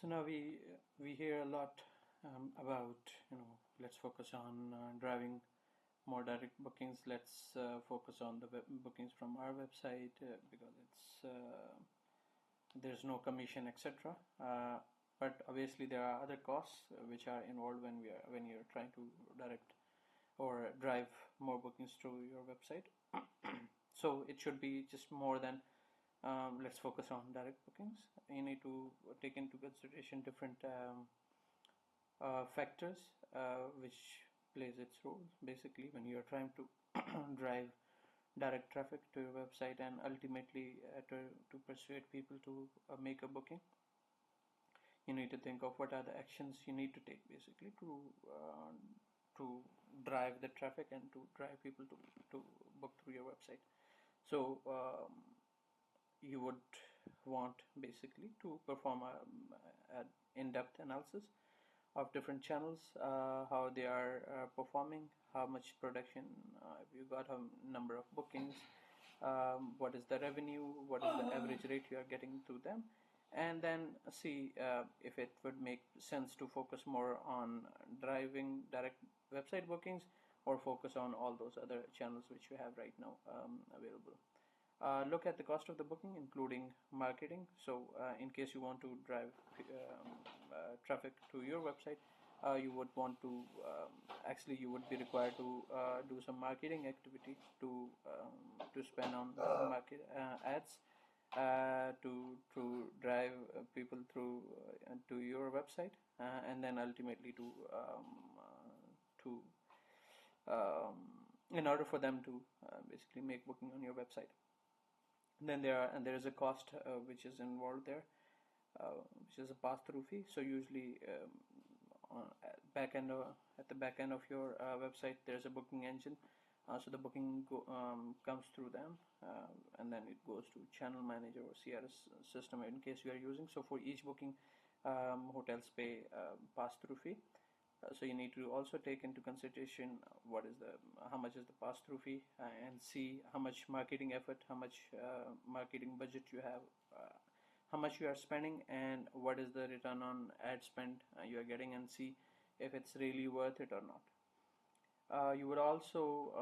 So now we hear a lot about, let's focus on driving more direct bookings. Let's focus on the bookings from our website because there's no commission, etc. But obviously there are other costs which are involved when you're trying to direct or drive more bookings through your website. So it should be just more than let's focus on direct bookings. You need to take into consideration different factors which plays its role basically when you're trying to drive direct traffic to your website and ultimately to persuade people to make a booking. You need to think of what are the actions you need to take basically to drive the traffic and to drive people to book through your website. So you would want basically to perform an in-depth analysis of different channels, how they are performing, how much production if you got, a number of bookings, what is the revenue, what is the average rate you are getting through them, and then see if it would make sense to focus more on driving direct website bookings or focus on all those other channels which you have right now available. Look at the cost of the booking, including marketing. So, in case you want to drive traffic to your website, you would want to actually you would be required to do some marketing activity to spend on market ads to drive people through to your website, and then ultimately to in order for them to basically make booking on your website. And then there is a cost which is involved there, which is a pass-through fee. So usually at the back end of your website, there's a booking engine. So the booking comes through them, and then it goes to channel manager or CRS system in case you are using. So for each booking, hotels pay pass-through fee. So you need to also take into consideration how much is the pass-through fee, and see how much marketing effort, how much marketing budget you have, how much you are spending, and what is the return on ad spend you are getting, and see if it's really worth it or not. You would also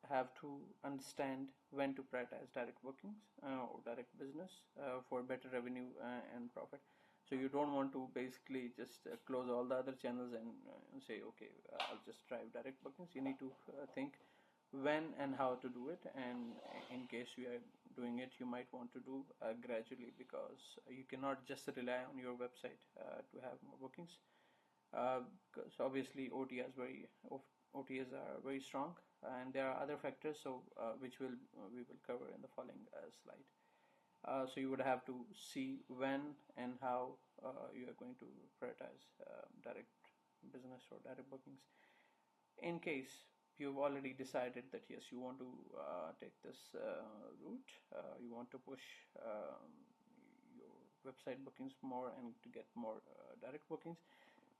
have to understand when to prioritize direct bookings or direct business for better revenue and profit. So you don't want to basically just close all the other channels and say, okay, I'll just drive direct bookings. You need to think when and how to do it, and in case you are doing it, you might want to do gradually, because you cannot just rely on your website to have more bookings. Because obviously OTAs are very strong, and there are other factors, so which we will cover in the following slide. So you would have to see when and how you are going to prioritize direct business or direct bookings. In case you've already decided that yes, you want to take this route, you want to push your website bookings more and to get more direct bookings,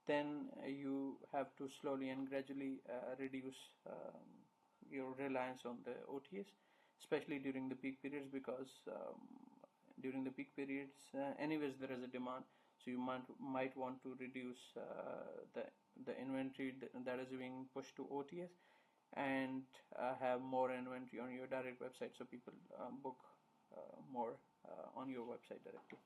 then you have to slowly and gradually reduce your reliance on the OTAs, especially during the peak periods, because during the peak periods anyways there is a demand, so you might want to reduce the inventory that is being pushed to OTAs, and have more inventory on your direct website, so people book more on your website directly.